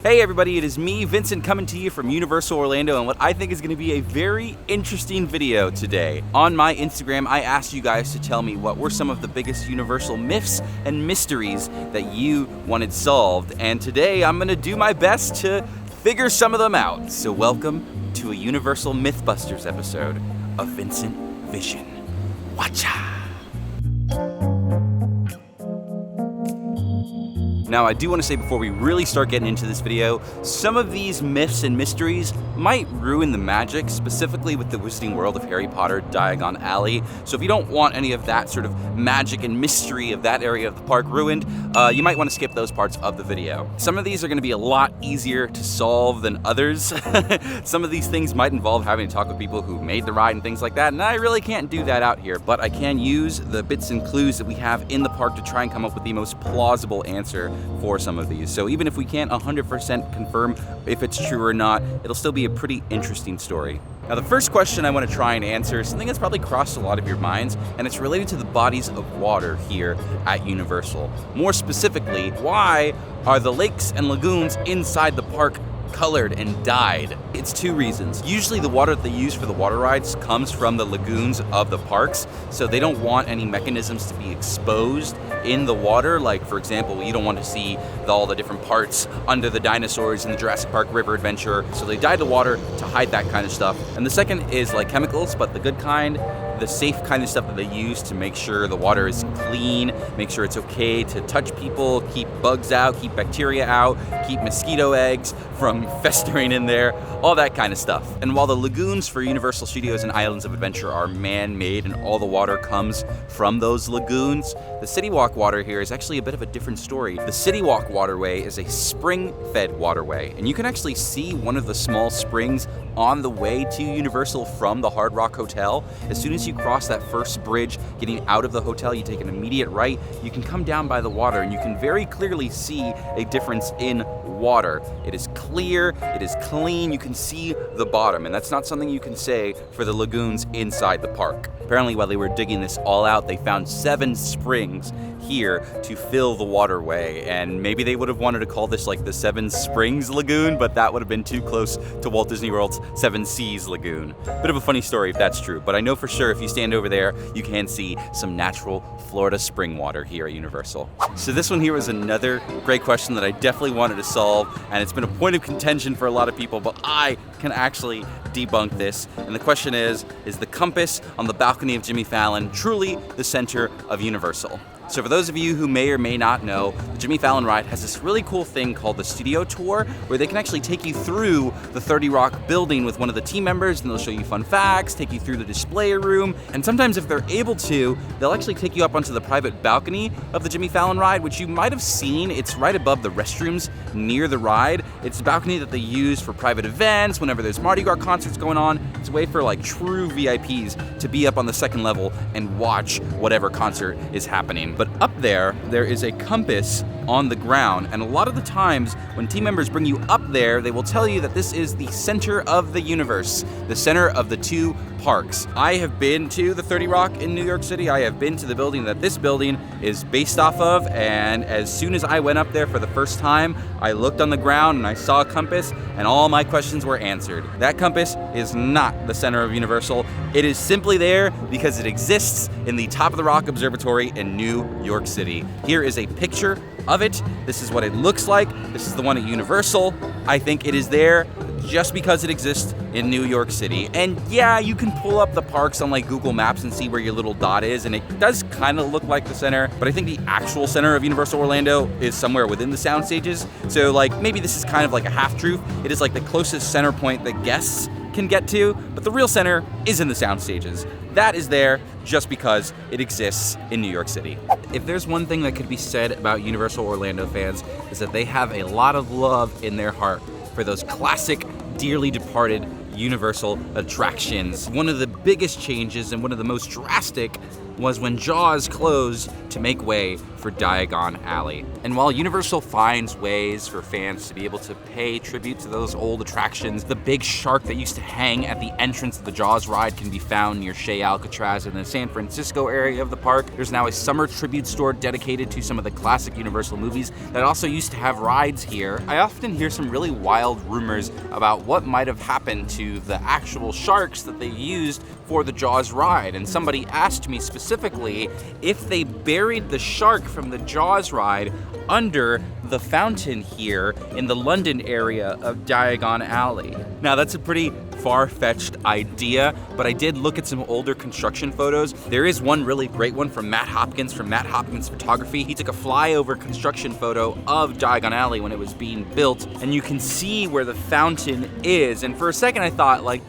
Hey everybody, it is me, Vincent, coming to you from Universal Orlando and what I think is going to be a very interesting video today. On my Instagram, I asked you guys to tell me what were some of the biggest Universal myths and mysteries that you wanted solved, and today I'm going to do my best to figure some of them out. So welcome to a Universal Mythbusters episode of VincentVision. Wachow! Now, I do want to say before we really start getting into this video, some of these myths and mysteries might ruin the magic, specifically with the Wizarding World of Harry Potter Diagon Alley. So if you don't want any of that sort of magic and mystery of that area of the park ruined, you might want to skip those parts of the video. Some of these are going to be a lot easier to solve than others. Some of these things might involve having to talk with people who made the ride and things like that, and I really can't do that out here. But I can use the bits and clues that we have in the park to try and come up with the most plausible answer for some of these. So even if we can't 100% confirm if it's true or not, it'll still be a pretty interesting story. Now, the first question I want to try and answer is something that's probably crossed a lot of your minds, and it's related to the bodies of water here at Universal. More specifically, why are the lakes and lagoons inside the park colored and dyed? It's two reasons. Usually the water that they use for the water rides comes from the lagoons of the parks, so they don't want any mechanisms to be exposed in the water. Like, for example, you don't want to see all the different parts under the dinosaurs in the Jurassic Park River Adventure, so they dye the water to hide that kind of stuff. And the second is like chemicals, but the good kind, the safe kind of stuff that they use to make sure the water is clean, make sure it's okay to touch people, keep bugs out, keep bacteria out, keep mosquito eggs from festering in there, all that kind of stuff. And while the lagoons for Universal Studios and Islands of Adventure are man-made and all the water comes from those lagoons, the City Walk water here is actually a bit of a different story. The City Walk waterway is a spring-fed waterway, and you can actually see one of the small springs on the way to Universal from the Hard Rock Hotel. As soon as you cross that first bridge getting out of the hotel, you take an immediate right, you can come down by the water and you can very clearly see a difference in water. It is clear, it is clean, you can see the bottom, and that's not something you can say for the lagoons inside the park. Apparently, while they were digging this all out, they found 7 springs here to fill the waterway, and maybe they would have wanted to call this like the 7 Springs Lagoon, but that would have been too close to Walt Disney World's 7 Seas Lagoon. Bit of a funny story if that's true, but I know for sure if you stand over there, you can see some natural Florida spring water here at Universal. So this one here was another great question that I definitely wanted to solve, and it's been a point of contention for a lot of people, but I can actually debunk this. And the question is the compass on the balcony of Jimmy Fallon truly the center of Universal? So for those of you who may or may not know, the Jimmy Fallon ride has this really cool thing called the Studio Tour, where they can actually take you through the 30 Rock building with one of the team members, and they'll show you fun facts, take you through the display room, and sometimes if they're able to, they'll actually take you up onto the private balcony of the Jimmy Fallon ride, which you might have seen. It's right above the restrooms near the ride. It's a balcony that they use for private events, whenever there's Mardi Gras concerts going on. It's a way for like true VIPs to be up on the second level and watch whatever concert is happening. But up there is a compass on the ground, and a lot of the times when team members bring you up there, they will tell you that this is the center of the universe, the center of the 2 parks. I have been to the 30 Rock in New York City. I have been to the building that this building is based off of, and as soon as I went up there for the first time, I looked on the ground and I saw a compass, and all my questions were answered. That compass is not the center of Universal. It is simply there because it exists in the Top of the Rock Observatory in New York City. Here is a picture of it. This is what it looks like. This is the one at Universal. I think it is there just because it exists in New York City. And yeah, you can pull up the parks on like Google Maps and see where your little dot is, and it does kind of look like the center, but I think the actual center of Universal Orlando is somewhere within the sound stages. So like maybe this is kind of like a half-truth. It is like the closest center point that guests can get to, but the real center is in the sound stages. That is there just because it exists in New York City. If there's one thing that could be said about Universal Orlando fans, is that they have a lot of love in their heart for those classic, dearly departed Universal attractions. One of the biggest changes and one of the most drastic was when Jaws closed to make way for Diagon Alley. And while Universal finds ways for fans to be able to pay tribute to those old attractions, the big shark that used to hang at the entrance of the Jaws ride can be found near Shea Alcatraz in the San Francisco area of the park. There's now a summer tribute store dedicated to some of the classic Universal movies that also used to have rides here. I often hear some really wild rumors about what might have happened to the actual sharks that they used for the Jaws ride, and somebody asked me specifically if they buried the shark from the Jaws ride under the fountain here in the London area of Diagon Alley. Now that's a pretty far-fetched idea, but I did look at some older construction photos. There is one really great one from Matt Hopkins Photography. He took a flyover construction photo of Diagon Alley when it was being built, and you can see where the fountain is. And for a second I thought like,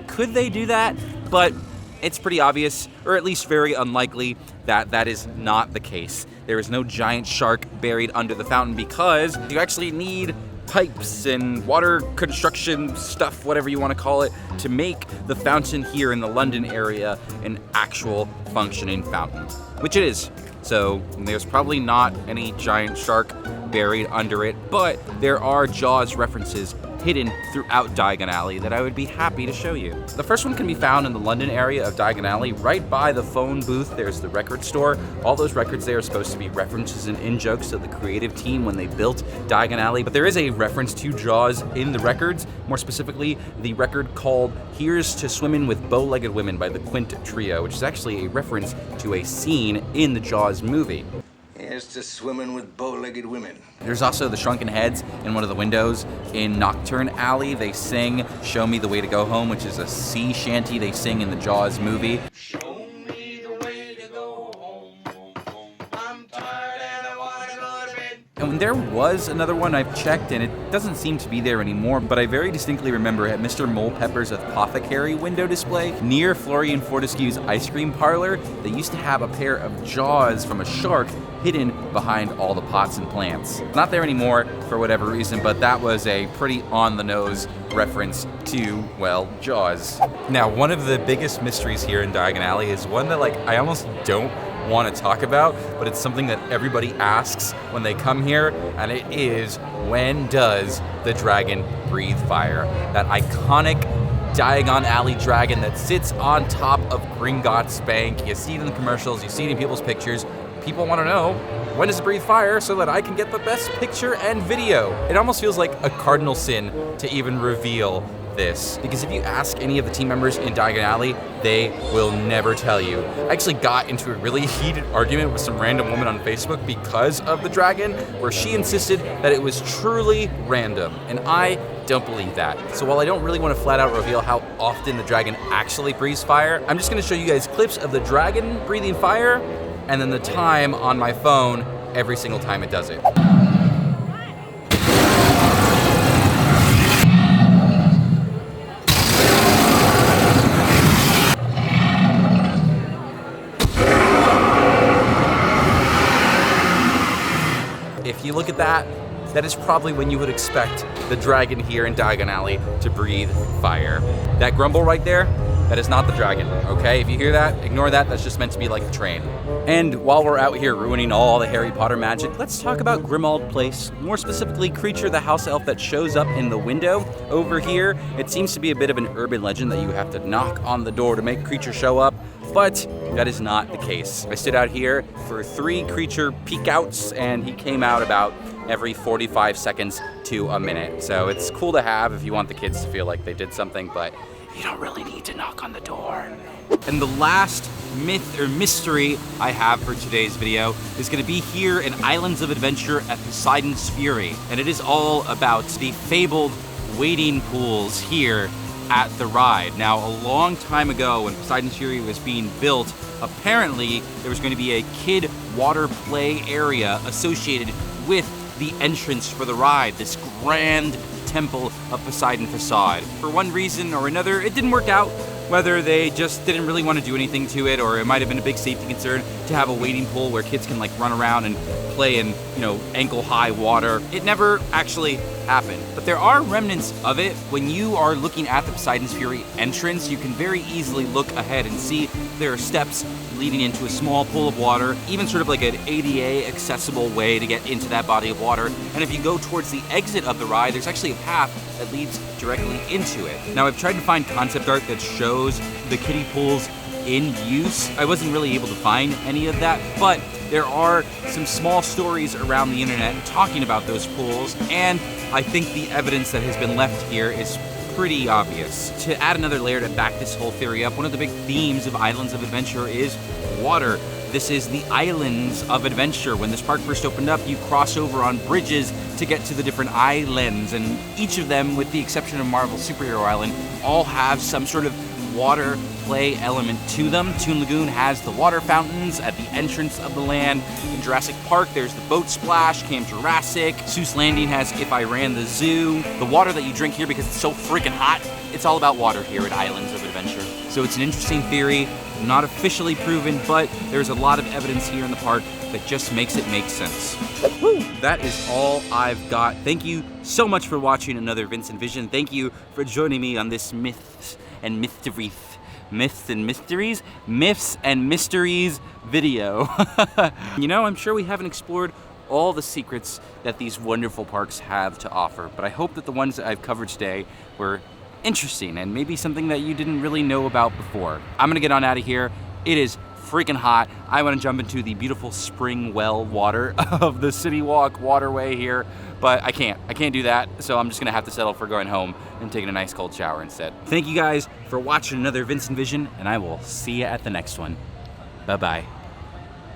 could they do that? But it's pretty obvious, or at least very unlikely, that that is not the case. There is no giant shark buried under the fountain because you actually need pipes and water construction stuff, whatever you want to call it, to make the fountain here in the London area an actual functioning fountain, which it is. So there's probably not any giant shark buried under it, but there are Jaws references hidden throughout Diagon Alley that I would be happy to show you. The first one can be found in the London area of Diagon Alley. Right by the phone booth, there's the record store. All those records there are supposed to be references and in-jokes to the creative team when they built Diagon Alley, but there is a reference to Jaws in the records, more specifically the record called Here's to Swimming with Bow-Legged Women by the Quint Trio, which is actually a reference to a scene in the Jaws movie. Here's to swimming with bow-legged women. There's also the shrunken heads in one of the windows in Nocturne Alley. They sing Show Me the Way to Go Home, which is a sea shanty they sing in the Jaws movie. Show me the way to go home, home, home. I'm tired and I wanna go to bed. And there was another one I've checked, and it doesn't seem to be there anymore, but I very distinctly remember at Mr. Mole Pepper's Apothecary window display near Florian Fortescue's ice cream parlor, they used to have a pair of jaws from a shark hidden behind all the pots and plants. Not there anymore for whatever reason, but that was a pretty on-the-nose reference to, well, Jaws. Now, one of the biggest mysteries here in Diagon Alley is one that, like, I almost don't want to talk about, but it's something that everybody asks when they come here, and it is, when does the dragon breathe fire? That iconic Diagon Alley dragon that sits on top of Gringotts Bank. You see it in the commercials, you see it in people's pictures. People want to know, when does it breathe fire so that I can get the best picture and video? It almost feels like a cardinal sin to even reveal this, because if you ask any of the team members in Diagon Alley, they will never tell you. I actually got into a really heated argument with some random woman on Facebook because of the dragon, where she insisted that it was truly random, and I don't believe that. So while I don't really want to flat out reveal how often the dragon actually breathes fire, I'm just going to show you guys clips of the dragon breathing fire, and then the time on my phone every single time it does it. If you look at that, that is probably when you would expect the dragon here in Diagon Alley to breathe fire. That grumble right there, that is not the dragon, okay? If you hear that, ignore that. That's just meant to be like a train. And while we're out here ruining all the Harry Potter magic, let's talk about Grimmauld Place. More specifically, Kreacher, the house elf that shows up in the window over here. It seems to be a bit of an urban legend that you have to knock on the door to make Kreacher show up, but that is not the case. I stood out here for 3 Kreacher peek outs, and he came out about every 45 seconds to a minute. So it's cool to have if you want the kids to feel like they did something, but you don't really need to knock on the door. And the last myth or mystery I have for today's video is gonna be here in Islands of Adventure at Poseidon's Fury. And it is all about the fabled wading pools here at the ride. Now, a long time ago when Poseidon's Fury was being built, apparently there was going to be a kid water play area associated with the entrance for the ride, this grand temple of Poseidon facade. For one reason or another, it didn't work out, whether they just didn't really want to do anything to it, or it might have been a big safety concern to have a wading pool where kids can like run around and play in, ankle-high water. It never actually happened. But there are remnants of it. When you are looking at the Poseidon's Fury entrance, you can very easily look ahead and see there are steps leading into a small pool of water, even sort of like an ADA accessible way to get into that body of water. And if you go towards the exit of the ride, there's actually a path that leads directly into it. Now, I've tried to find concept art that shows the kiddie pools in use. I wasn't really able to find any of that, but there are some small stories around the internet talking about those pools, and I think the evidence that has been left here is pretty obvious. To add another layer to back this whole theory up, one of the big themes of Islands of Adventure is water. This is the Islands of Adventure. When this park first opened up, you cross over on bridges to get to the different islands, and each of them, with the exception of Marvel Superhero Island, all have some sort of water play element to them. Toon Lagoon has the water fountains at the entrance of the land. In Jurassic Park, there's the boat splash, Camp Jurassic. Seuss Landing has If I Ran the Zoo. The water that you drink here, because it's so freaking hot, it's all about water here at Islands of Adventure. So it's an interesting theory, not officially proven, but there's a lot of evidence here in the park that just makes it make sense. Woo! That is all I've got. Thank you so much for watching another Vincent Vision. Thank you for joining me on this myths and mysteries video. I'm sure we haven't explored all the secrets that these wonderful parks have to offer, but I hope that the ones that I've covered today were interesting and maybe something that you didn't really know about before. I'm gonna get on out of here. It is freaking hot. I want to jump into the beautiful spring well water of the City Walk waterway here, but I can't do that, so I'm just gonna have to settle for going home and taking a nice cold shower instead. Thank you guys for watching another Vincent Vision, and I will see you at the next one. Bye-bye.